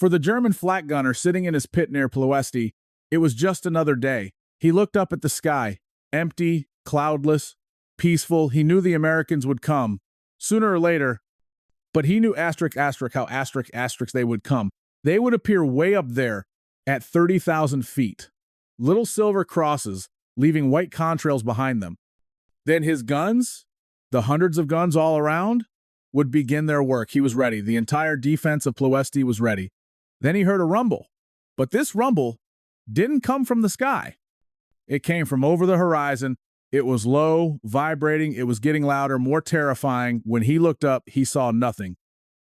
For the German flak gunner sitting in his pit near Ploesti, it was just another day. He looked up at the sky, empty, cloudless, peaceful. He knew the Americans would come, sooner or later, but he knew how they would come. They would appear way up there at 30,000 feet. Little silver crosses, leaving white contrails behind them. Then his guns, the hundreds of guns all around, would begin their work. He was ready. The entire defense of Ploesti was ready. Then he heard a rumble. But this rumble didn't come from the sky. It came from over the horizon. It was low, vibrating. It was getting louder, more terrifying. When he looked up, he saw nothing.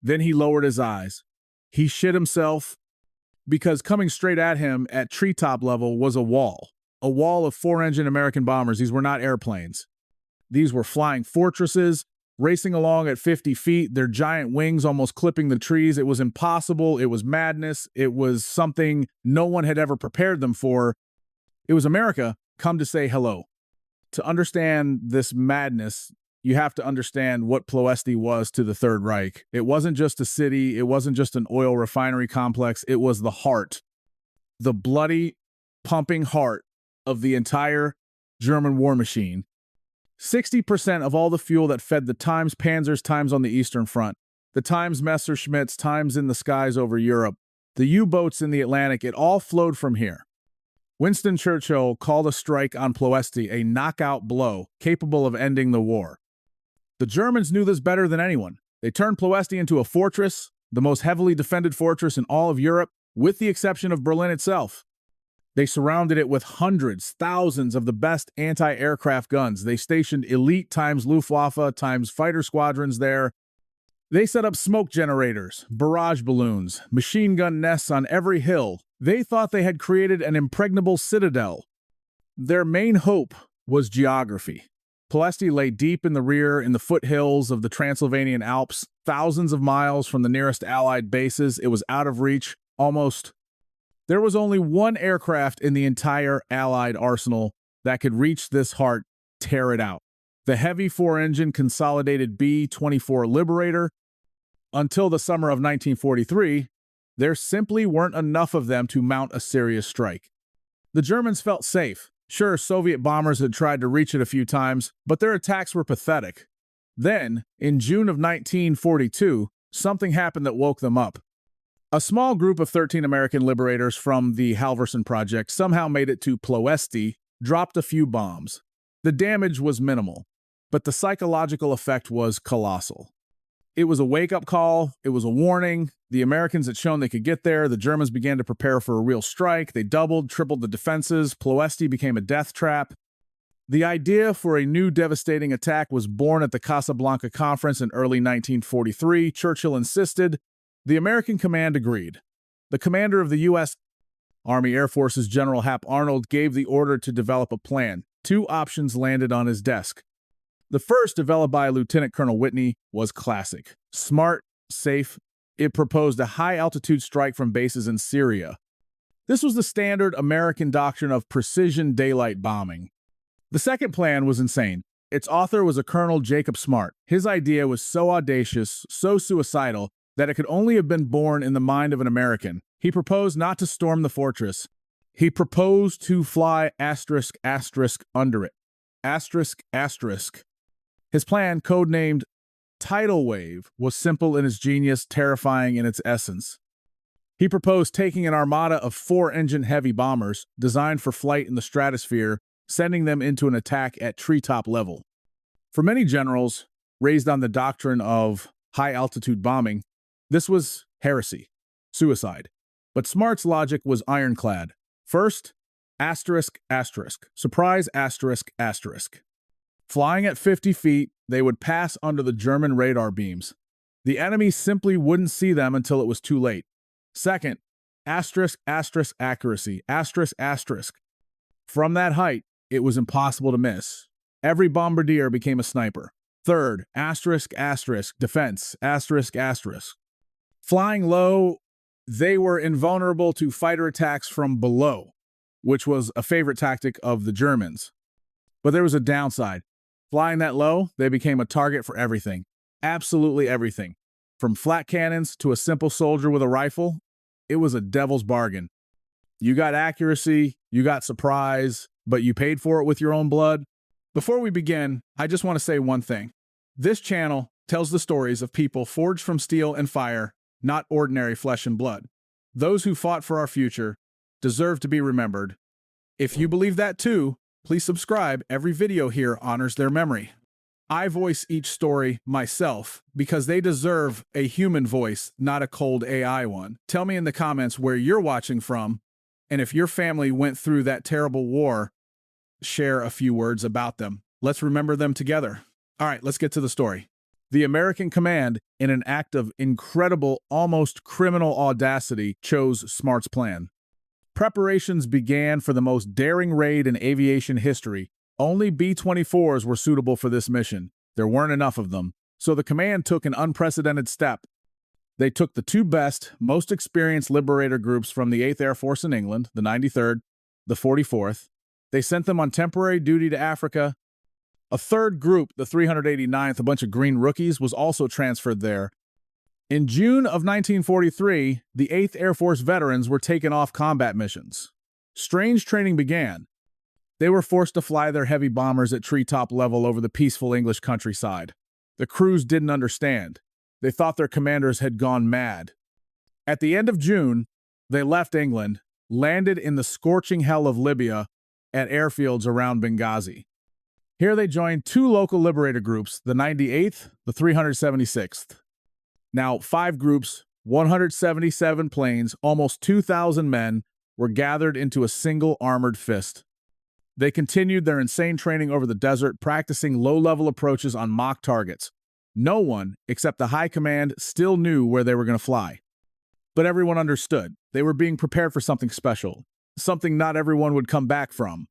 Then he lowered his eyes. He shit himself because coming straight at him at treetop level was a wall of four-engine American bombers. These were not airplanes. These were flying fortresses, racing along at 50 feet, their giant wings almost clipping the trees. It was impossible. It was madness. It was something no one had ever prepared them for. It was America come to say hello. To understand this madness, you have to understand what Ploesti was to the Third Reich. It wasn't just a city. It wasn't just an oil refinery complex. It was the heart, the bloody, pumping heart of the entire German war machine. 60% of all the fuel that fed the Times Panzers, Times on the Eastern Front, the Times Messerschmitts, Times in the skies over Europe, the U-boats in the Atlantic, it all flowed from here. Winston Churchill called a strike on Ploesti a knockout blow capable of ending the war. The Germans knew this better than anyone. They turned Ploesti into a fortress, the most heavily defended fortress in all of Europe, with the exception of Berlin itself. They surrounded it with hundreds, thousands of the best anti-aircraft guns. They stationed elite times Luftwaffe times fighter squadrons there. They set up smoke generators, barrage balloons, machine gun nests on every hill. They thought they had created an impregnable citadel. Their main hope was geography. Ploesti lay deep in the rear in the foothills of the Transylvanian Alps, thousands of miles from the nearest Allied bases. It was out of reach, almost. There was only one aircraft in the entire Allied arsenal that could reach this heart, tear it out. The heavy four-engine consolidated B-24 Liberator. Until the summer of 1943, there simply weren't enough of them to mount a serious strike. The Germans felt safe. Sure, Soviet bombers had tried to reach it a few times, but their attacks were pathetic. Then, in June of 1942, something happened that woke them up. A small group of 13 American liberators from the Halvorsen Project somehow made it to Ploesti, dropped a few bombs. The damage was minimal, but the psychological effect was colossal. It was a wake-up call. It was a warning. The Americans had shown they could get there. The Germans began to prepare for a real strike. They doubled, tripled the defenses. Ploesti became a death trap. The idea for a new devastating attack was born at the Casablanca Conference in early 1943. Churchill insisted. The American command agreed. The commander of the U.S. Army Air Forces, General Hap Arnold, gave the order to develop a plan. Two options landed on his desk. The first, developed by Lieutenant Colonel Whitney, was classic. Smart, safe. It proposed a high-altitude strike from bases in Syria. This was the standard American doctrine of precision daylight bombing. The second plan was insane. Its author was a Colonel Jacob Smart. His idea was so audacious, so suicidal, that it could only have been born in the mind of an American. He proposed not to storm the fortress. He proposed to fly *** under it. ***. His plan, codenamed Tidal Wave, was simple in its genius, terrifying in its essence. He proposed taking an armada of four-engine heavy bombers designed for flight in the stratosphere, sending them into an attack at treetop level. For many generals, raised on the doctrine of high-altitude bombing, this was heresy, suicide. But Smart's logic was ironclad. First, surprise, Flying at 50 feet, they would pass under the German radar beams. The enemy simply wouldn't see them until it was too late. Second, accuracy, From that height, it was impossible to miss. Every bombardier became a sniper. Third, defense, Flying low, they were invulnerable to fighter attacks from below, which was a favorite tactic of the Germans. But there was a downside. Flying that low, they became a target for everything. Absolutely everything. From flak cannons to a simple soldier with a rifle. it was a devil's bargain. You got accuracy, you got surprise, but you paid for it with your own blood. Before we begin, I just want to say one thing. This channel tells the stories of people forged from steel and fire, not ordinary flesh and blood. Those who fought for our future deserve to be remembered. If you believe that too, please subscribe. Every video here honors their memory. I voice each story myself because they deserve a human voice, not a cold AI one. Tell me in the comments where you're watching from, and if your family went through that terrible war, share a few words about them. Let's remember them together. All right, let's get to the story. The American command, in an act of incredible, almost criminal audacity, chose Smart's plan. Preparations began for the most daring raid in aviation history. Only B-24s were suitable for this mission. There weren't enough of them, so the command took an unprecedented step. They took the two best, most experienced Liberator groups from the 8th Air Force in England, the 93rd, the 44th. They sent them on temporary duty to Africa. A third group, the 389th, a bunch of green rookies, was also transferred there. In June of 1943, the 8th Air Force veterans were taken off combat missions. Strange training began. They were forced to fly their heavy bombers at treetop level over the peaceful English countryside. The crews didn't understand. They thought their commanders had gone mad. At the end of June, they left England, landed in the scorching hell of Libya at airfields around Benghazi. Here they joined two local Liberator groups, the 98th, the 376th. Now, 5 groups, 177 planes, almost 2,000 men were gathered into a single armored fist. They continued their insane training over the desert, practicing low-level approaches on mock targets. No one, except the high command, still knew where they were going to fly. But everyone understood. They were being prepared for something special, something not everyone would come back from.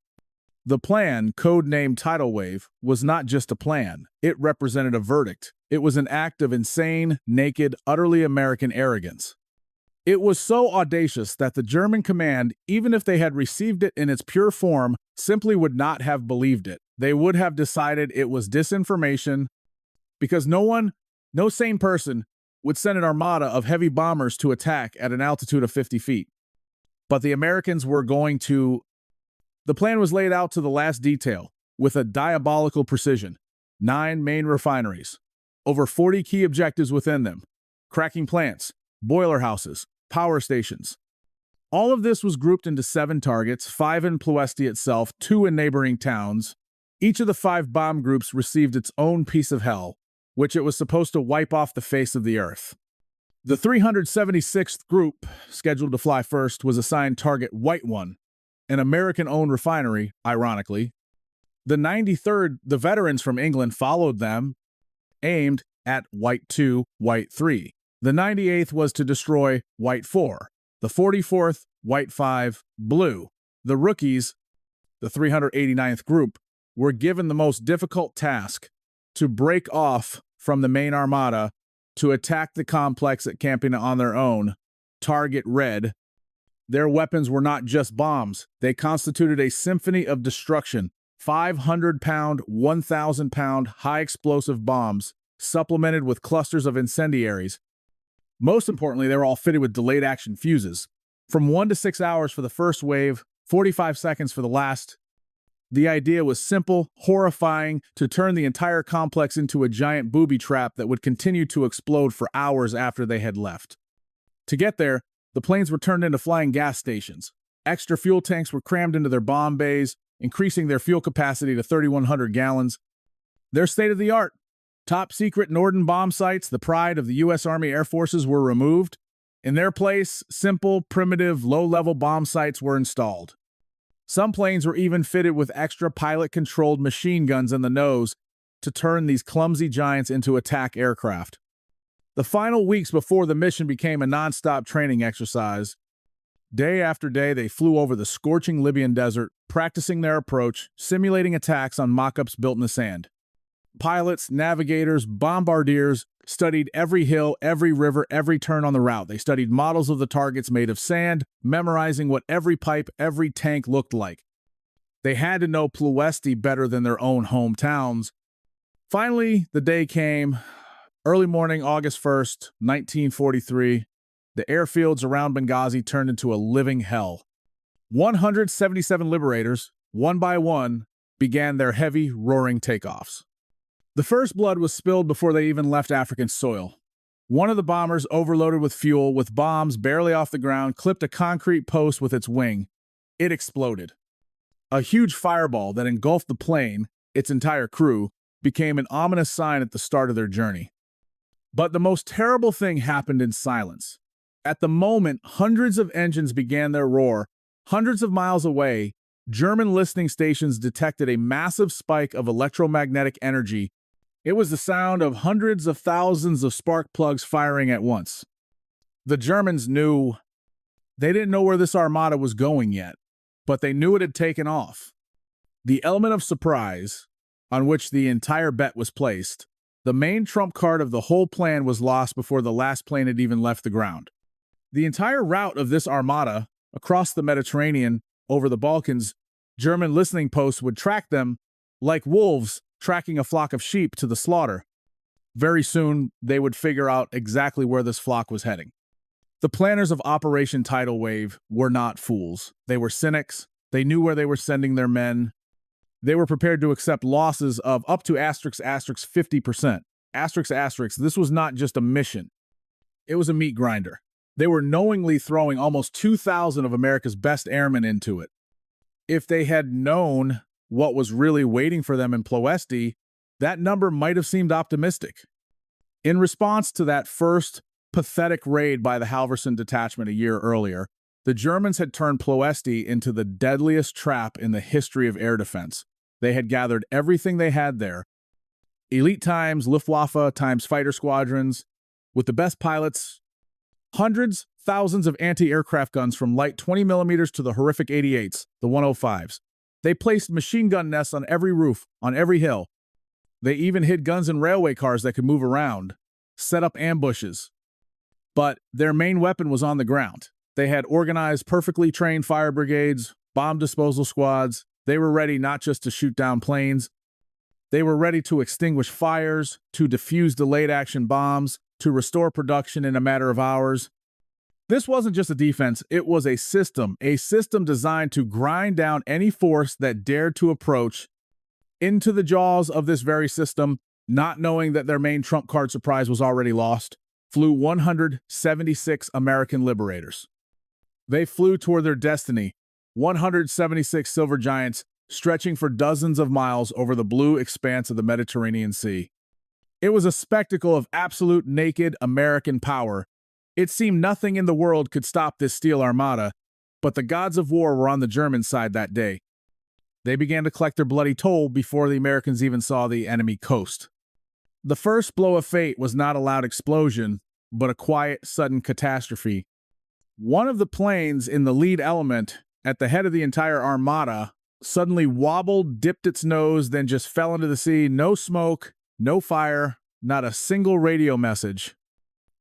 The plan, codenamed Tidal Wave, was not just a plan. It represented a verdict. It was an act of insane, naked, utterly American arrogance. It was so audacious that the German command, even if they had received it in its pure form, simply would not have believed it. They would have decided it was disinformation because no sane person would send an armada of heavy bombers to attack at an altitude of 50 feet. But the Americans were going to. The plan was laid out to the last detail, with a diabolical precision. 9 main refineries, over 40 key objectives within them, cracking plants, boiler houses, power stations. All of this was grouped into 7 targets, 5 in Ploesti itself, 2 in neighboring towns. Each of the 5 bomb groups received its own piece of hell, which it was supposed to wipe off the face of the earth. The 376th group, scheduled to fly first, was assigned target White 1, an American-owned refinery, ironically. The 93rd, the veterans from England, followed them, aimed at White 2, White 3. The 98th was to destroy White 4. The 44th, White 5, Blue. The rookies, the 389th group, were given the most difficult task to break off from the main armada to attack the complex at camping on their own, target Red. Their weapons were not just bombs. They constituted a symphony of destruction. 500-pound, 1,000-pound high-explosive bombs, supplemented with clusters of incendiaries. Most importantly, they were all fitted with delayed action fuses. From 1 to 6 hours for the first wave, 45 seconds for the last. The idea was simple, horrifying, to turn the entire complex into a giant booby trap that would continue to explode for hours after they had left. To get there, the planes were turned into flying gas stations. Extra fuel tanks were crammed into their bomb bays, increasing their fuel capacity to 3,100 gallons. They're state-of-the-art. Top-secret Norden bomb sites, the pride of the U.S. Army Air Forces, were removed. In their place, simple, primitive, low-level bomb sites were installed. Some planes were even fitted with extra pilot-controlled machine guns in the nose to turn these clumsy giants into attack aircraft. The final weeks before the mission became a non-stop training exercise. Day after day, they flew over the scorching Libyan desert, practicing their approach, simulating attacks on mock-ups built in the sand. Pilots, navigators, bombardiers studied every hill, every river, every turn on the route. They studied models of the targets made of sand, memorizing what every pipe, every tank looked like. They had to know Ploesti better than their own hometowns. Finally, the day came. Early morning, August 1st, 1943. the airfields around Benghazi turned into a living hell. 177 Liberators, one by one, began their heavy, roaring takeoffs. The first blood was spilled before they even left African soil. One of the bombers, overloaded with fuel, with bombs barely off the ground, clipped a concrete post with its wing. It exploded. A huge fireball that engulfed the plane, its entire crew, became an ominous sign at the start of their journey. But the most terrible thing happened in silence. At the moment hundreds of engines began their roar, hundreds of miles away, German listening stations detected a massive spike of electromagnetic energy. It was the sound of hundreds of thousands of spark plugs firing at once. The Germans knew. They didn't know where this armada was going yet, but they knew it had taken off. The element of surprise, on which the entire bet was placed, the main trump card of the whole plan, was lost before the last plane had even left the ground. The entire route of this armada, across the Mediterranean, over the Balkans, German listening posts would track them like wolves tracking a flock of sheep to the slaughter. Very soon, they would figure out exactly where this flock was heading. The planners of Operation Tidal Wave were not fools. They were cynics. They knew where they were sending their men. They were prepared to accept losses of up to asterisk 50%. This was not just a mission. It was a meat grinder. They were knowingly throwing almost 2,000 of America's best airmen into it. If they had known what was really waiting for them in Ploesti, that number might have seemed optimistic. In response to that first pathetic raid by the Halverson detachment a year earlier, the Germans had turned Ploesti into the deadliest trap in the history of air defense. They had gathered everything they had there. Elite times Luftwaffe times fighter squadrons, with the best pilots, hundreds, thousands of anti-aircraft guns from light 20mm to the horrific 88s, the 105s. They placed machine gun nests on every roof, on every hill. They even hid guns in railway cars that could move around, set up ambushes. But their main weapon was on the ground. They had organized, perfectly trained fire brigades, bomb disposal squads. They were ready not just to shoot down planes. They were ready to extinguish fires, to defuse delayed action bombs, to restore production in a matter of hours. This wasn't just a defense, it was a system designed to grind down any force that dared to approach. Into the jaws of this very system, not knowing that their main trump card surprise was already lost, flew 176 American Liberators. They flew toward their destiny, 176 silver giants stretching for dozens of miles over the blue expanse of the Mediterranean Sea. It was a spectacle of absolute naked American power. It seemed nothing in the world could stop this steel armada, but the gods of war were on the German side that day. They began to collect their bloody toll before the Americans even saw the enemy coast. The first blow of fate was not a loud explosion, but a quiet, sudden catastrophe. One of the planes in the lead element, at the head of the entire armada, suddenly wobbled, dipped its nose, then just fell into the sea. No smoke, no fire, not a single radio message.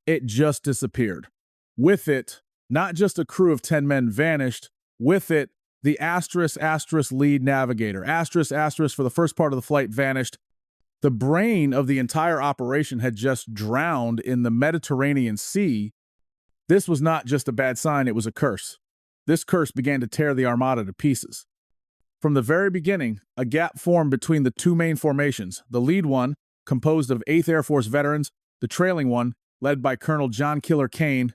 It just disappeared. With it, not just a crew of 10 men vanished, with it, the ** lead navigator, * for the first part of the flight vanished. The brain of the entire operation had just drowned in the Mediterranean Sea. This was not just a bad sign, it was a curse. This curse began to tear the armada to pieces. From the very beginning, a gap formed between the two main formations, the lead one, composed of 8th Air Force veterans, the trailing one, led by Colonel John Killer Kane,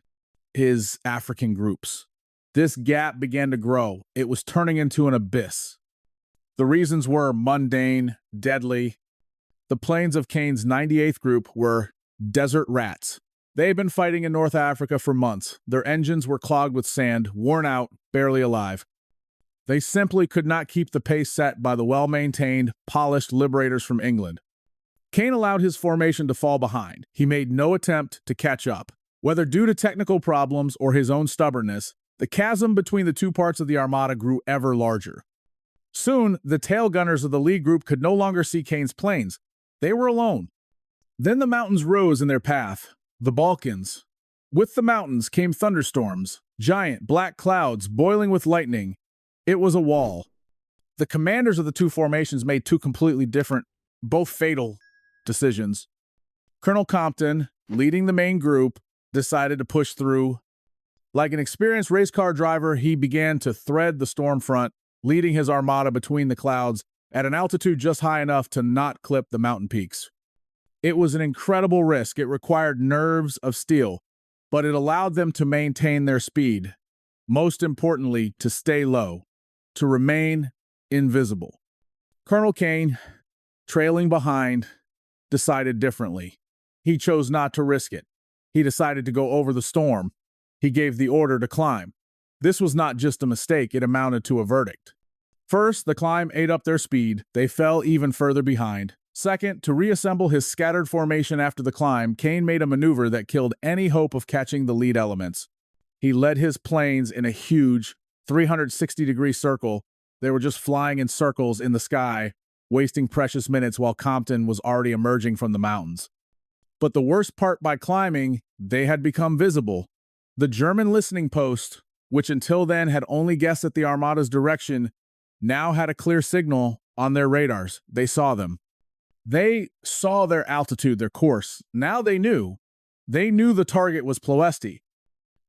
his African groups. This gap began to grow. It was turning into an abyss. The reasons were mundane, deadly. The planes of Kane's 98th group were desert rats. They had been fighting in North Africa for months. Their engines were clogged with sand, worn out, barely alive. They simply could not keep the pace set by the well-maintained, polished Liberators from England. Kane allowed his formation to fall behind. He made no attempt to catch up. Whether due to technical problems or his own stubbornness, the chasm between the two parts of the armada grew ever larger. Soon, the tail gunners of the lead group could no longer see Kane's planes. They were alone. Then the mountains rose in their path, the Balkans. With the mountains came thunderstorms, giant black clouds boiling with lightning. It was a wall. The commanders of the two formations made two completely different, both fatal, decisions. Colonel Compton, leading the main group, decided to push through Like an experienced race car driver, he began to thread the storm front, leading his armada between the clouds at an altitude just high enough to not clip the mountain peaks. It was an incredible risk. It required nerves of steel, but it allowed them to maintain their speed. Most importantly, to stay low, to remain invisible. Colonel Kane, trailing behind, decided differently. He chose not to risk it. He decided to go over the storm. He gave the order to climb. This was not just a mistake, it amounted to a verdict. First, the climb ate up their speed. They fell even further behind. Second, to reassemble his scattered formation after the climb, Kane made a maneuver that killed any hope of catching the lead elements. He led his planes in a huge 360-degree circle. They were just flying in circles in the sky, wasting precious minutes while Compton was already emerging from the mountains. But the worst part by climbing, they had become visible. The German listening post, which until then had only guessed at the Armada's direction, now had a clear signal on their radars. They saw them. They saw their altitude, their course. Now they knew. They knew the target was Ploesti.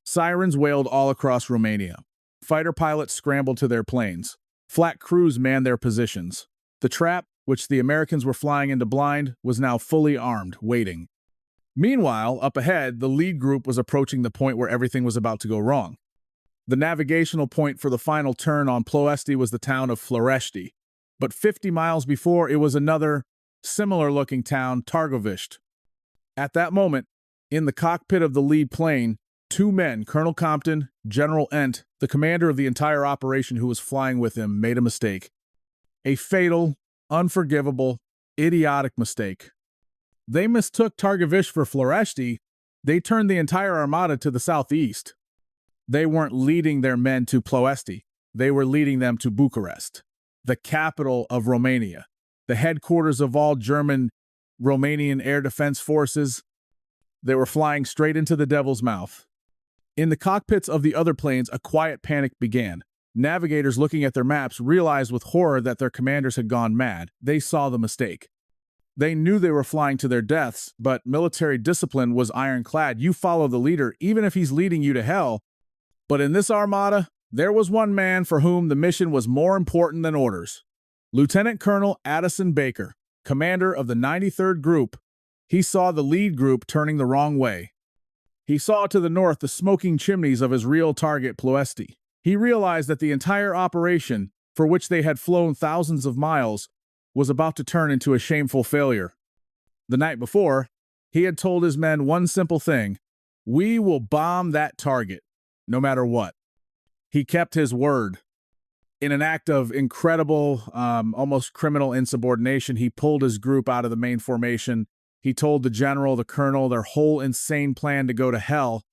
Sirens wailed all across Romania. Fighter pilots scrambled to their planes. Flak crews manned their positions. The trap, which the Americans were flying into blind, was now fully armed, waiting. Meanwhile, up ahead, the lead group was approaching the point where everything was about to go wrong. The navigational point for the final turn on Ploesti was the town of Ploesti, but 50 miles before it was another, similar-looking town, Targovishte. At that moment, in the cockpit of the lead plane, two men, Colonel Compton, General Ent, the commander of the entire operation who was flying with him, made a mistake. A fatal, unforgivable, idiotic mistake. They mistook Targovishte for Ploesti. They turned the entire armada to the southeast. They weren't leading their men to Ploesti. They were leading them to Bucharest, the capital of Romania, the headquarters of all German Romanian air defense forces. They were flying straight into the devil's mouth. In the cockpits of the other planes, a quiet panic began. Navigators looking at their maps realized with horror that their commanders had gone mad. They saw the mistake. They knew they were flying to their deaths, but military discipline was ironclad. You follow the leader, even if he's leading you to hell. But in this armada, there was one man for whom the mission was more important than orders. Lieutenant Colonel Addison Baker, commander of the 93rd Group. He saw the lead group turning the wrong way. He saw to the north the smoking chimneys of his real target, Ploesti. He realized that the entire operation, for which they had flown thousands of miles, was about to turn into a shameful failure. The night before, he had told his men one simple thing: we will bomb that target, no matter what. He kept his word. In an act of incredible, almost criminal insubordination, he pulled his group out of the main formation. He told the general, the colonel, their whole insane plan to go to hell.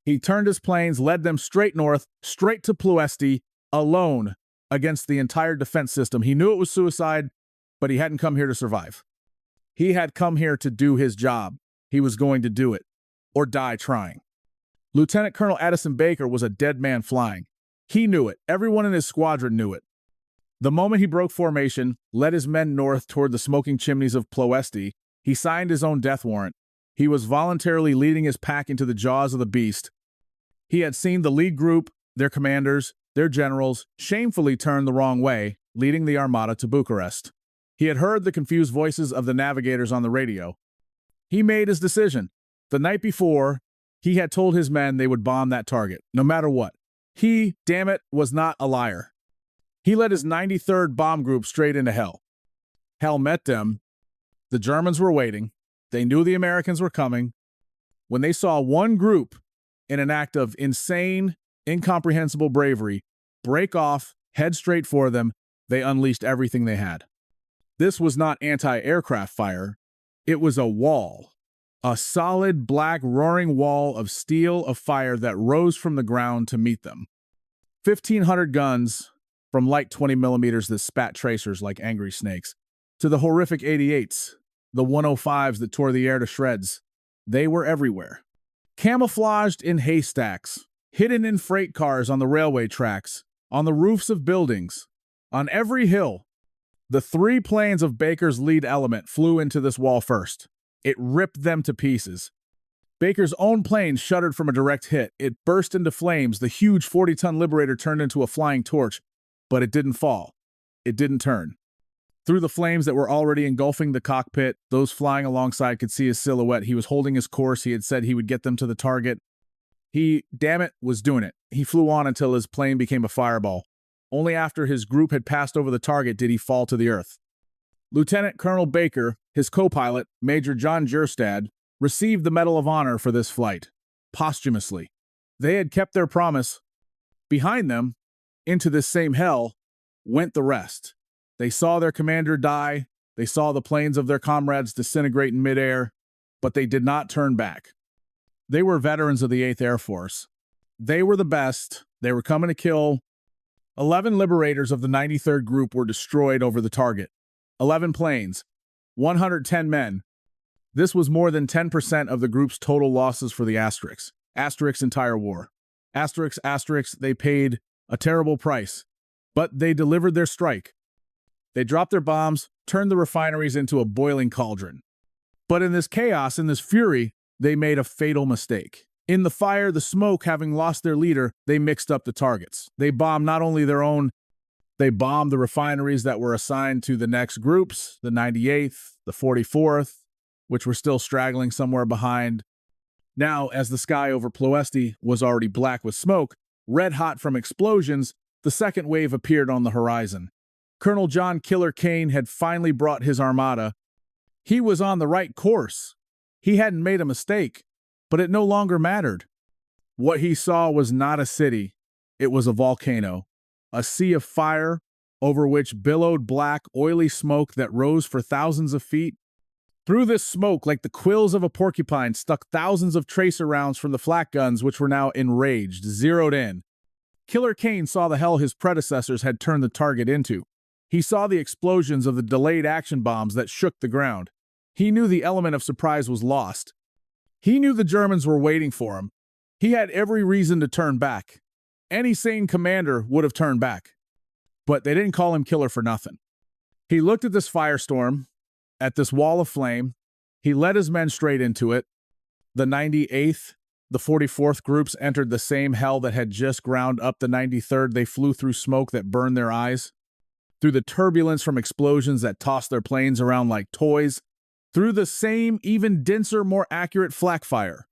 He turned his planes, led them straight north, straight to Ploesti, alone, against the entire defense system. He knew it was suicide, but he hadn't come here to survive. He had come here to do his job. He was going to do it, or die trying. Lieutenant Colonel Addison Baker was a dead man flying. He knew it. Everyone in his squadron knew it. The moment he broke formation, led his men north toward the smoking chimneys of Ploesti, he signed his own death warrant. He was voluntarily leading his pack into the jaws of the beast. He had seen the lead group, their commanders, their generals, shamefully turn the wrong way, leading the armada to Bucharest. He had heard the confused voices of the navigators on the radio. He made his decision. The night before, he had told his men they would bomb that target, no matter what. He, damn it, was not a liar. He led his 93rd bomb group straight into hell. Hell met them. The Germans were waiting. They knew the Americans were coming. When they saw one group, in an act of insane, incomprehensible bravery, break off, head straight for them, they unleashed everything they had. This was not anti-aircraft fire. It was a wall. A solid, black, roaring wall of steel of fire that rose from the ground to meet them. 1,500 guns, from light 20 millimeters that spat tracers like angry snakes, to the horrific 88s, the 105s that tore the air to shreds. They were everywhere. Camouflaged in haystacks, hidden in freight cars on the railway tracks, on the roofs of buildings, on every hill. The 3 planes of Baker's lead element flew into this wall first. It ripped them to pieces. Baker's own plane shuddered from a direct hit. It burst into flames. The huge 40-ton Liberator turned into a flying torch, but it didn't fall. It didn't turn. Through the flames that were already engulfing the cockpit, those flying alongside could see his silhouette. He was holding his course. He had said he would get them to the target. He, damn it, was doing it. He flew on until his plane became a fireball. Only after his group had passed over the target did he fall to the earth. Lieutenant Colonel Baker, his co-pilot, Major John Jerstad, received the Medal of Honor for this flight, posthumously. They had kept their promise. Behind them, into this same hell, went the rest. They saw their commander die, they saw the planes of their comrades disintegrate in midair, but they did not turn back. They were veterans of the 8th Air Force. They were the best. They were coming to kill. 11 Liberators of the 93rd Group were destroyed over the target. 11 planes, 110 men. This was more than 10% of the group's total losses for the Asterix. Asterix entire war. Asterix, they paid a terrible price, but they delivered their strike. They dropped their bombs, turned the refineries into a boiling cauldron. But in this chaos, in this fury, they made a fatal mistake. In the fire, the smoke, having lost their leader, they mixed up the targets. They bombed not only their own, they bombed the refineries that were assigned to the next groups, the 98th, the 44th, which were still straggling somewhere behind. Now, as the sky over Ploesti was already black with smoke, red hot from explosions, the second wave appeared on the horizon. Colonel John Killer Kane had finally brought his armada. He was on the right course. He hadn't made a mistake, but it no longer mattered. What he saw was not a city. It was a volcano, a sea of fire over which billowed black, oily smoke that rose for thousands of feet. Through this smoke, like the quills of a porcupine, stuck thousands of tracer rounds from the flak guns, which were now enraged, zeroed in. Killer Kane saw the hell his predecessors had turned the target into. He saw the explosions of the delayed action bombs that shook the ground. He knew the element of surprise was lost. He knew the Germans were waiting for him. He had every reason to turn back. Any sane commander would have turned back. But they didn't call him killer for nothing. He looked at this firestorm, at this wall of flame. He led his men straight into it. The 98th, the 44th groups entered the same hell that had just ground up the 93rd. They flew through smoke that burned their eyes, through the turbulence from explosions that tossed their planes around like toys, through the same, even denser, more accurate flak fire.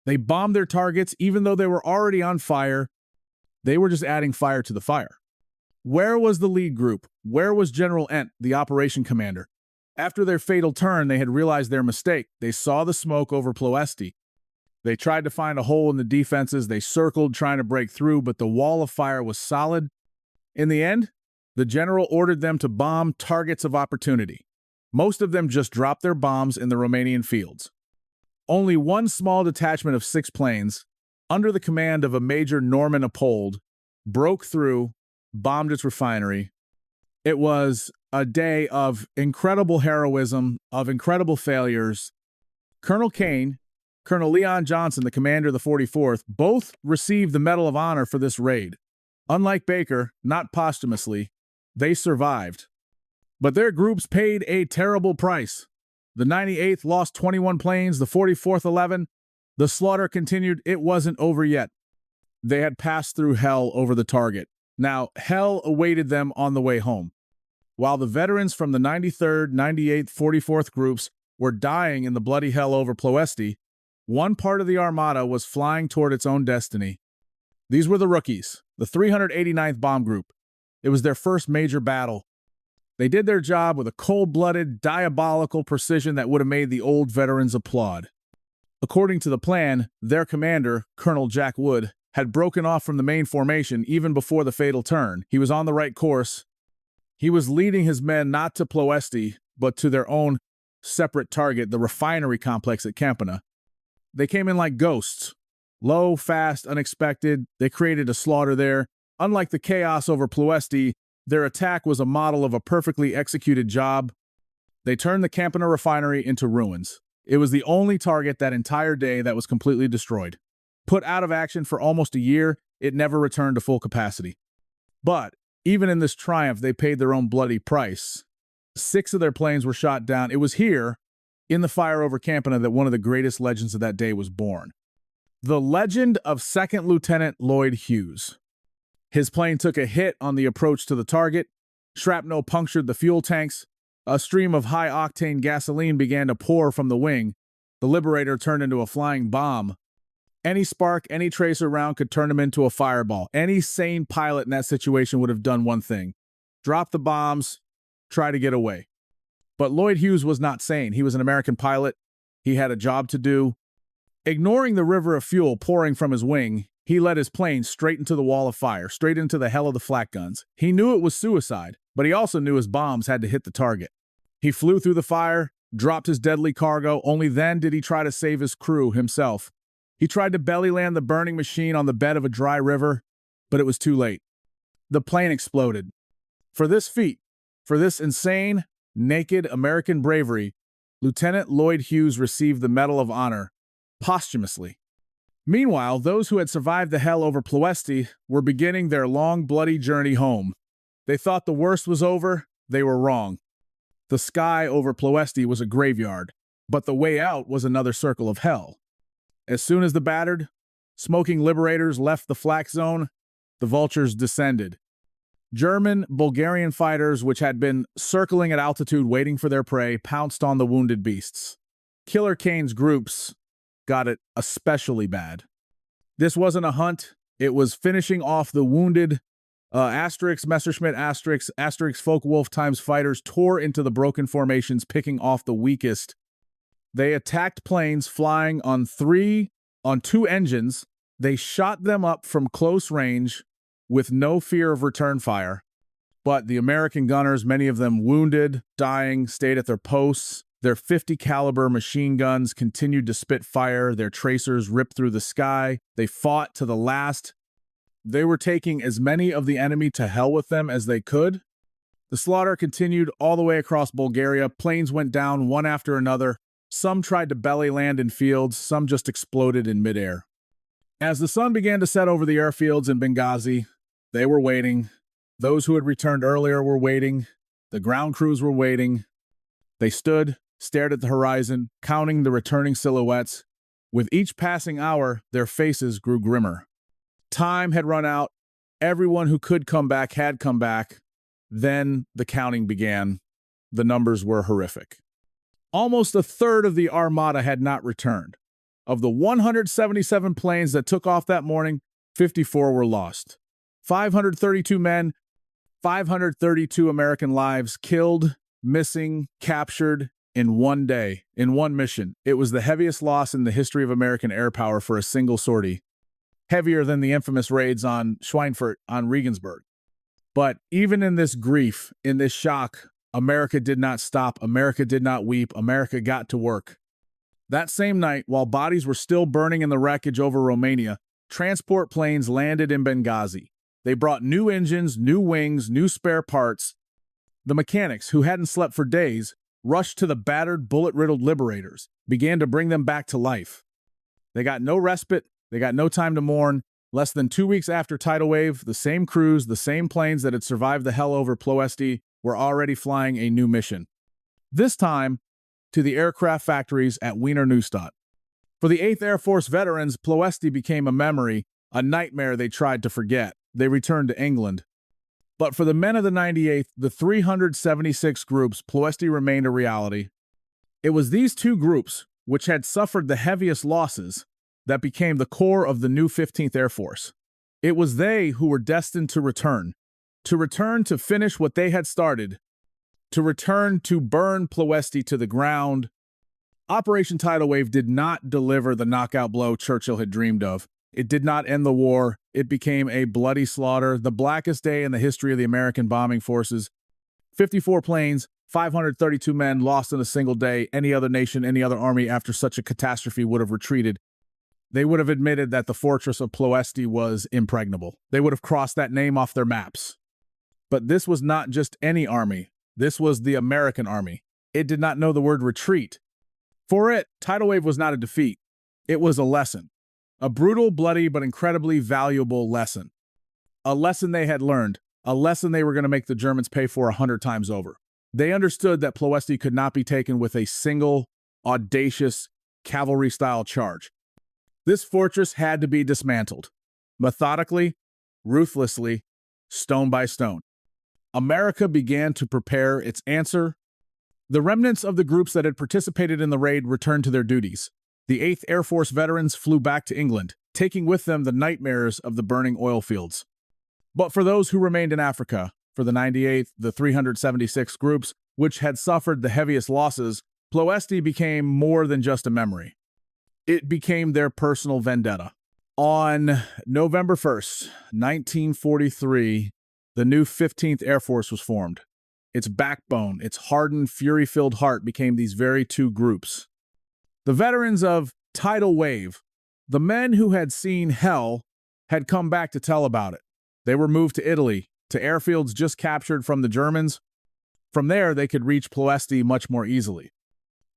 They bombed their targets even though they were already on fire. They were just adding fire to the fire. Where was the lead group? Where was General Ent, the operation commander? After their fatal turn, they had realized their mistake. They saw the smoke over Ploesti. They tried to find a hole in the defenses. They circled, trying to break through, but the wall of fire was solid. In the end, the general ordered them to bomb targets of opportunity. Most of them just dropped their bombs in the Romanian fields. Only one small detachment of 6 planes, under the command of a Major Norman Appold, broke through, bombed its refinery. It was a day of incredible heroism, of incredible failures. Colonel Kane, Colonel Leon Johnson, the commander of the 44th, both received the Medal of Honor for this raid. Unlike Baker, not posthumously, they survived. But their groups paid a terrible price. The 98th lost 21 planes, the 44th 11. The slaughter continued. It wasn't over yet. They had passed through hell over the target. Now, hell awaited them on the way home. While the veterans from the 93rd, 98th, 44th groups were dying in the bloody hell over Ploesti, one part of the armada was flying toward its own destiny. These were the rookies, the 389th Bomb Group. It was their first major battle. They did their job with a cold-blooded, diabolical precision that would have made the old veterans applaud. According to the plan, their commander, Colonel Jack Wood, had broken off from the main formation even before the fatal turn. He was on the right course. He was leading his men not to Ploesti, but to their own separate target, the refinery complex at Campana. They came in like ghosts. Low, fast, unexpected. They created a slaughter there. Unlike the chaos over Ploesti, their attack was a model of a perfectly executed job. They turned the Campana refinery into ruins. It was the only target that entire day that was completely destroyed. Put out of action for almost a year, it never returned to full capacity. But even in this triumph, they paid their own bloody price. 6 of their planes were shot down. It was here, in the fire over Campana that one of the greatest legends of that day was born. The legend of Second Lieutenant Lloyd Hughes. His plane took a hit on the approach to the target. Shrapnel punctured the fuel tanks. A stream of high-octane gasoline began to pour from the wing. The Liberator turned into a flying bomb. Any spark, any tracer round could turn him into a fireball. Any sane pilot in that situation would have done one thing: drop the bombs, try to get away. But Lloyd Hughes was not sane. He was an American pilot. He had a job to do. Ignoring the river of fuel pouring from his wing, he led his plane straight into the wall of fire, straight into the hell of the flak guns. He knew it was suicide, but he also knew his bombs had to hit the target. He flew through the fire, dropped his deadly cargo. Only then did he try to save his crew himself. He tried to belly land the burning machine on the bed of a dry river, but it was too late. The plane exploded. For this feat, for this insane, naked American bravery, Lieutenant Lloyd Hughes received the Medal of Honor posthumously. Meanwhile, those who had survived the hell over Ploesti were beginning their long, bloody journey home. They thought the worst was over. They were wrong. The sky over Ploesti was a graveyard, but the way out was another circle of hell. As soon as the battered, smoking liberators left the flak zone, the vultures descended. German, Bulgarian fighters, which had been circling at altitude waiting for their prey, pounced on the wounded beasts. Killer Kane's groups got it especially bad. This wasn't a hunt. It was finishing off the wounded. Messerschmitt, Focke-Wulf times fighters tore into the broken formations, picking off the weakest. They attacked planes flying on two engines. They shot them up from close range with no fear of return fire. But the American gunners, many of them wounded, dying, stayed at their posts. Their 50 caliber machine guns continued to spit fire. Their tracers ripped through the sky. They fought to the last. They were taking as many of the enemy to hell with them as they could. The slaughter continued all the way across Bulgaria. Planes went down one after another. Some tried to belly land in fields. Some just exploded in midair. As the sun began to set over the airfields in Benghazi, they were waiting. Those who had returned earlier were waiting. The ground crews were waiting. They stood, stared at the horizon, counting the returning silhouettes. With each passing hour, their faces grew grimmer. Time had run out. Everyone who could come back had come back. Then the counting began. The numbers were horrific. Almost a third of the armada had not returned. Of the 177 planes that took off that morning, 54 were lost. 532 men, 532 American lives killed, missing, captured in one day, in one mission. It was the heaviest loss in the history of American air power for a single sortie. Heavier than the infamous raids on Schweinfurt on Regensburg. But even in this grief, in this shock, America did not stop. America did not weep. America got to work. That same night, while bodies were still burning in the wreckage over Romania, transport planes landed in Benghazi. They brought new engines, new wings, new spare parts. The mechanics, who hadn't slept for days, rushed to the battered, bullet-riddled Liberators, began to bring them back to life. They got no respite. They got no time to mourn. Less than 2 weeks after Tidal Wave, the same crews, the same planes that had survived the hell over Ploesti were already flying a new mission. This time, to the aircraft factories at Wiener Neustadt. For the 8th Air Force veterans, Ploesti became a memory, a nightmare they tried to forget. They returned to England. But for the men of the 98th, the 376 groups, Ploesti remained a reality. It was these two groups, which had suffered the heaviest losses, that became the core of the new 15th Air Force. It was they who were destined to return to finish what they had started, to return to burn Ploesti to the ground. Operation Tidal Wave did not deliver the knockout blow Churchill had dreamed of. It did not end the war. It became a bloody slaughter, the blackest day in the history of the American bombing forces. 54 planes, 532 men lost in a single day. Any other nation, any other army after such a catastrophe would have retreated. They would have admitted that the fortress of Ploesti was impregnable. They would have crossed that name off their maps. But this was not just any army. This was the American army. It did not know the word retreat. For it, Tidal Wave was not a defeat. It was a lesson. A brutal, bloody, but incredibly valuable lesson. A lesson they had learned. A lesson they were going to make the Germans pay for 100 times over. They understood that Ploesti could not be taken with a single audacious cavalry-style charge. This fortress had to be dismantled, methodically, ruthlessly, stone by stone. America began to prepare its answer. The remnants of the groups that had participated in the raid returned to their duties. The 8th Air Force veterans flew back to England, taking with them the nightmares of the burning oil fields. But for those who remained in Africa, for the 98th, the 376 groups, which had suffered the heaviest losses, Ploesti became more than just a memory. It became their personal vendetta. On November 1st, 1943, the new 15th Air Force was formed. Its backbone, its hardened, fury-filled heart became these very two groups. The veterans of Tidal Wave, the men who had seen hell, had come back to tell about it. They were moved to Italy, to airfields just captured from the Germans. From there, they could reach Ploesti much more easily.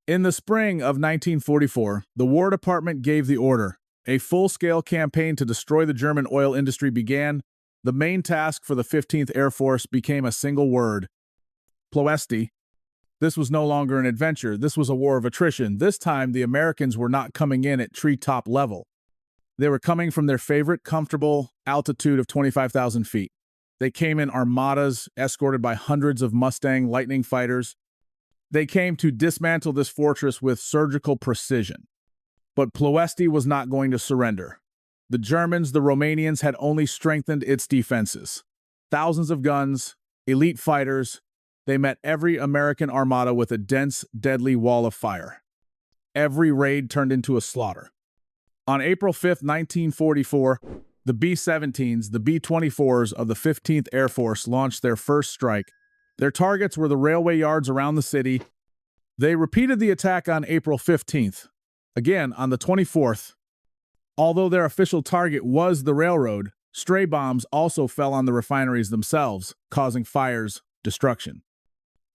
In the spring of 1944, the War Department gave the order. A full-scale campaign to destroy the German oil industry began. The main task for the 15th Air Force became a single word: Ploesti. This was no longer an adventure. This was a war of attrition. This time, the Americans were not coming in at treetop level. They were coming from their favorite comfortable altitude of 25,000 feet. They came in armadas, escorted by hundreds of Mustang Lightning fighters. They came to dismantle this fortress with surgical precision. But Ploesti was not going to surrender. The Germans, the Romanians, had only strengthened its defenses. Thousands of guns, elite fighters. They met every American armada with a dense, deadly wall of fire. Every raid turned into a slaughter. On April 5, 1944, the B-17s, the B-24s of the 15th Air Force launched their first strike. Their targets were the railway yards around the city. They repeated the attack on April 15th. Again, on the 24th. Although their official target was the railroad, stray bombs also fell on the refineries themselves, causing fires, destruction.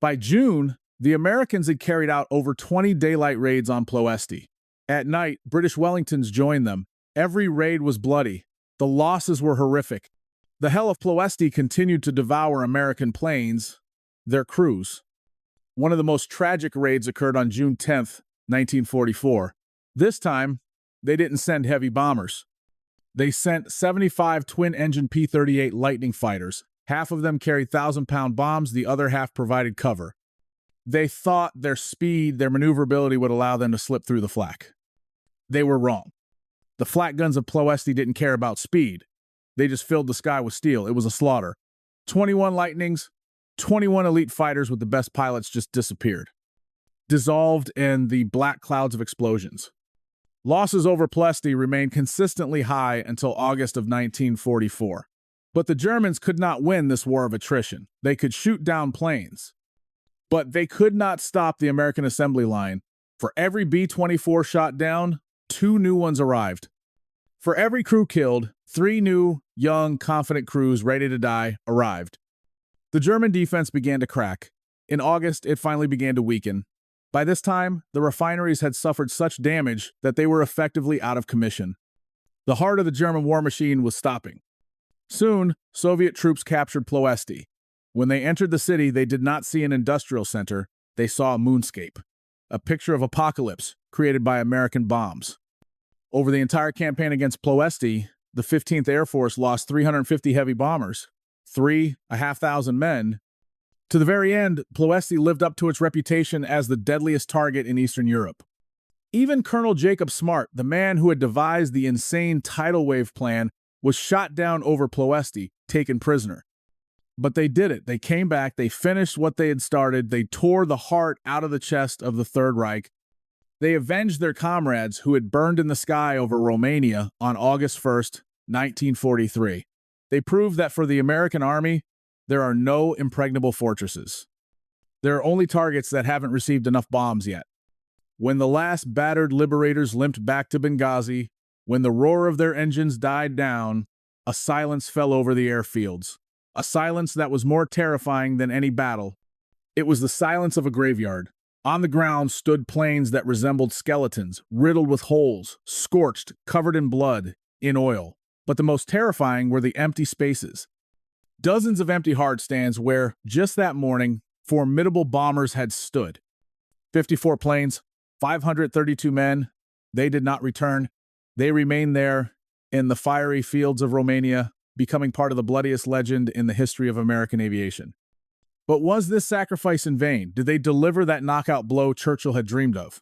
By June, the Americans had carried out over 20 daylight raids on Ploesti. At night, British Wellingtons joined them. Every raid was bloody. The losses were horrific. The hell of Ploesti continued to devour American planes, their crews. One of the most tragic raids occurred on June 10th, 1944. This time, they didn't send heavy bombers. They sent 75 twin-engine P-38 Lightning fighters. Half of them carried 1,000-pound bombs, the other half provided cover. They thought their speed, their maneuverability would allow them to slip through the flak. They were wrong. The flak guns of Ploesti didn't care about speed. They just filled the sky with steel. It was a slaughter. 21 Lightnings, 21 elite fighters with the best pilots just disappeared, dissolved in the black clouds of explosions. Losses over Ploesti remained consistently high until August of 1944. But the Germans could not win this war of attrition. They could shoot down planes, but they could not stop the American assembly line. For every B-24 shot down, 2 new ones arrived. For every crew killed, 3 new, young, confident crews ready to die arrived. The German defense began to crack. In August, it finally began to weaken. By this time, the refineries had suffered such damage that they were effectively out of commission. The heart of the German war machine was stopping. Soon, Soviet troops captured Ploesti. When they entered the city, they did not see an industrial center. They saw a moonscape, a picture of apocalypse created by American bombs. Over the entire campaign against Ploesti, the 15th Air Force lost 350 heavy bombers, 3,500 men. To the very end, Ploesti lived up to its reputation as the deadliest target in Eastern Europe. Even Colonel Jacob Smart, the man who had devised the insane tidal wave plan, was shot down over Ploesti, taken prisoner. But they did it. They came back. They finished what they had started. They tore the heart out of the chest of the Third Reich. They avenged their comrades who had burned in the sky over Romania on August 1st, 1943. They proved that for the American army, there are no impregnable fortresses. There are only targets that haven't received enough bombs yet. When the last battered liberators limped back to Benghazi, when the roar of their engines died down, a silence fell over the airfields. A silence that was more terrifying than any battle. It was the silence of a graveyard. On the ground stood planes that resembled skeletons, riddled with holes, scorched, covered in blood, in oil. But the most terrifying were the empty spaces. Dozens of empty hardstands where, just that morning, formidable bombers had stood. 54 planes, 532 men, they did not return. They remained there in the fiery fields of Romania, becoming part of the bloodiest legend in the history of American aviation. But was this sacrifice in vain? Did they deliver that knockout blow Churchill had dreamed of?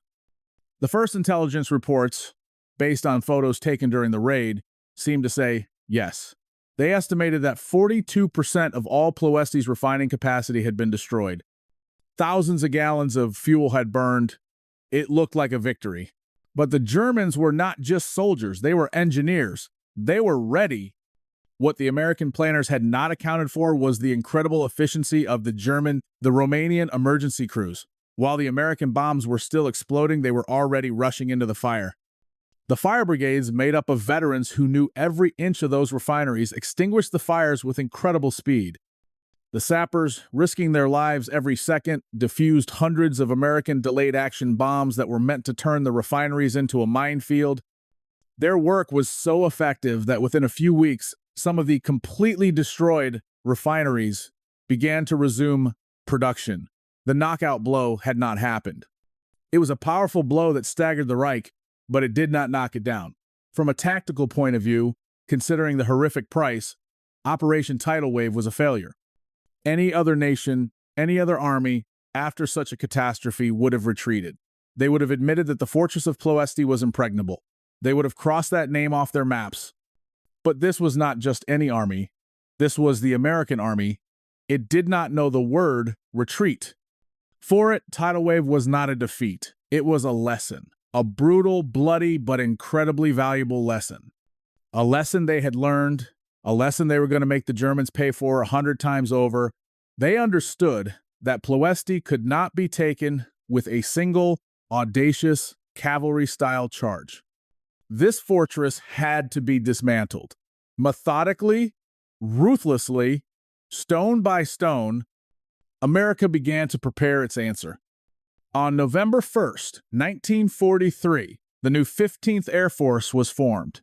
The first intelligence reports, based on photos taken during the raid, seem to say yes. They estimated that 42% of all Ploesti's refining capacity had been destroyed. Thousands of gallons of fuel had burned. It looked like a victory. But the Germans were not just soldiers, they were engineers. They were ready. What the American planners had not accounted for was the incredible efficiency of the Romanian emergency crews. While the American bombs were still exploding, they were already rushing into the fire. The fire brigades, made up of veterans who knew every inch of those refineries, extinguished the fires with incredible speed. The sappers, risking their lives every second, diffused hundreds of American delayed action bombs that were meant to turn the refineries into a minefield. Their work was so effective that within a few weeks, some of the completely destroyed refineries began to resume production. The knockout blow had not happened. It was a powerful blow that staggered the Reich, but it did not knock it down. From a tactical point of view, considering the horrific price, Operation Tidal Wave was a failure. Any other nation, any other army, after such a catastrophe would have retreated. They would have admitted that the fortress of Ploesti was impregnable. They would have crossed that name off their maps. But this was not just any army. This was the American army. It did not know the word retreat. For it, Tidal Wave was not a defeat. It was a lesson. A brutal, bloody, but incredibly valuable lesson. A lesson they had learned, a lesson they were going to make the Germans pay for 100 times over. They understood that Ploesti could not be taken with a single, audacious, cavalry-style charge. This fortress had to be dismantled. Methodically, ruthlessly, stone by stone, America began to prepare its answer. On November 1st, 1943, the new 15th Air Force was formed.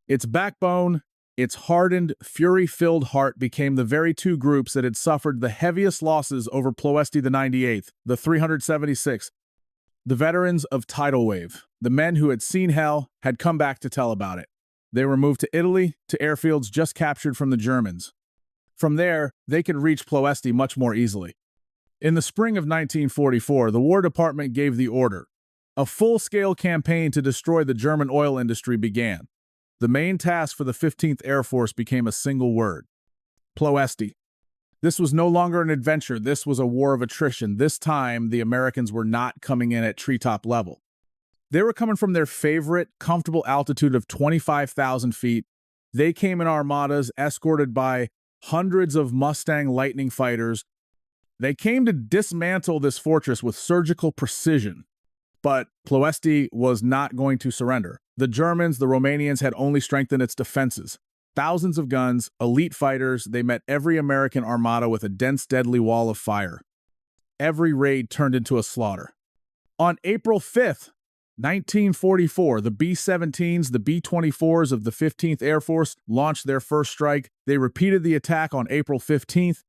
Its backbone, its hardened, fury-filled heart became the very two groups that had suffered the heaviest losses over Ploesti the 98th, the 376th. The veterans of Tidal Wave, the men who had seen hell, had come back to tell about it. They were moved to Italy, to airfields just captured from the Germans. From there, they could reach Ploesti much more easily. In the spring of 1944, the War Department gave the order. A full-scale campaign to destroy the German oil industry began. The main task for the 15th Air Force became a single word: Ploesti. This was no longer an adventure. This was a war of attrition. This time, the Americans were not coming in at treetop level. They were coming from their favorite, comfortable altitude of 25,000 feet. They came in armadas, escorted by hundreds of Mustang Lightning fighters. They came to dismantle this fortress with surgical precision. But Ploesti was not going to surrender. The Germans, the Romanians, had only strengthened its defenses. Thousands of guns, elite fighters, they met every American armada with a dense, deadly wall of fire. Every raid turned into a slaughter. On April 5th, 1944, the B-17s, the B-24s of the 15th Air Force launched their first strike. They repeated the attack on April 15th,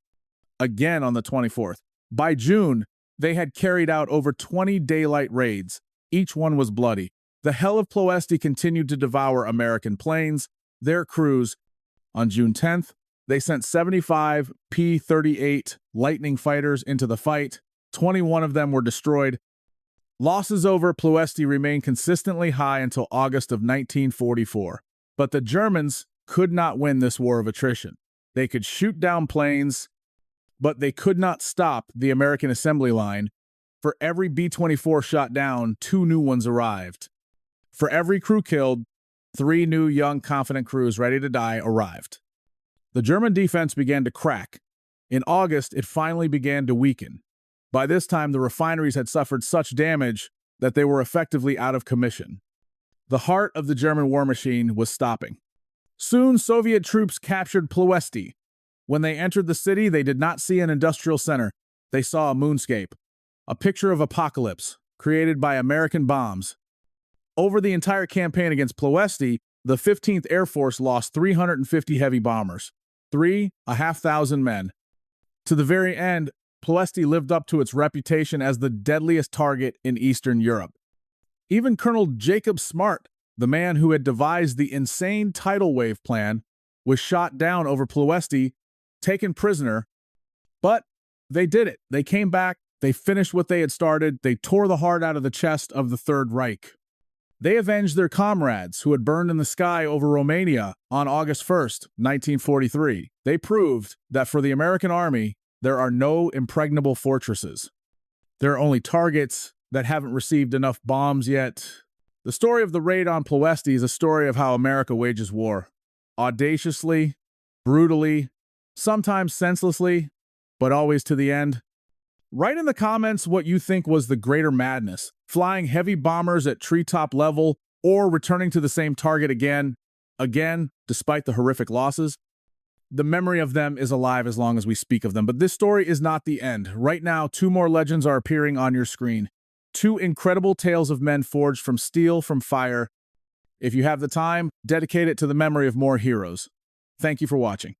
again on the 24th. By June, they had carried out over 20 daylight raids. Each one was bloody. The hell of Ploesti continued to devour American planes, their crews. On June 10th, they sent 75 P-38 Lightning fighters into the fight. 21 of them were destroyed. Losses over Ploesti remained consistently high until August of 1944. But the Germans could not win this war of attrition. They could shoot down planes, but they could not stop the American assembly line. For every B-24 shot down, 2 new ones arrived. For every crew killed, 3 new, young, confident crews ready to die arrived. The German defense began to crack. In August, it finally began to weaken. By this time, the refineries had suffered such damage that they were effectively out of commission. The heart of the German war machine was stopping. Soon, Soviet troops captured Ploesti. When they entered the city, they did not see an industrial center. They saw a moonscape, a picture of apocalypse created by American bombs. Over the entire campaign against Ploesti, the 15th Air Force lost 350 heavy bombers, 3,500 men. To the very end, Ploesti lived up to its reputation as the deadliest target in Eastern Europe. Even Colonel Jacob Smart, the man who had devised the insane tidal wave plan, was shot down over Ploesti, taken prisoner. But they did it. They came back. They finished what they had started. They tore the heart out of the chest of the Third Reich. They avenged their comrades who had burned in the sky over Romania on August 1st, 1943. They proved that for the American army, there are no impregnable fortresses. There are only targets that haven't received enough bombs yet. The story of the raid on Ploesti is a story of how America wages war. Audaciously, brutally, sometimes senselessly, but always to the end. Write in the comments what you think was the greater madness, flying heavy bombers at treetop level or returning to the same target again, despite the horrific losses. The memory of them is alive as long as we speak of them, but this story is not the end. Right now, 2 more legends are appearing on your screen. 2 incredible tales of men forged from steel, from fire. If you have the time, dedicate it to the memory of more heroes. Thank you for watching.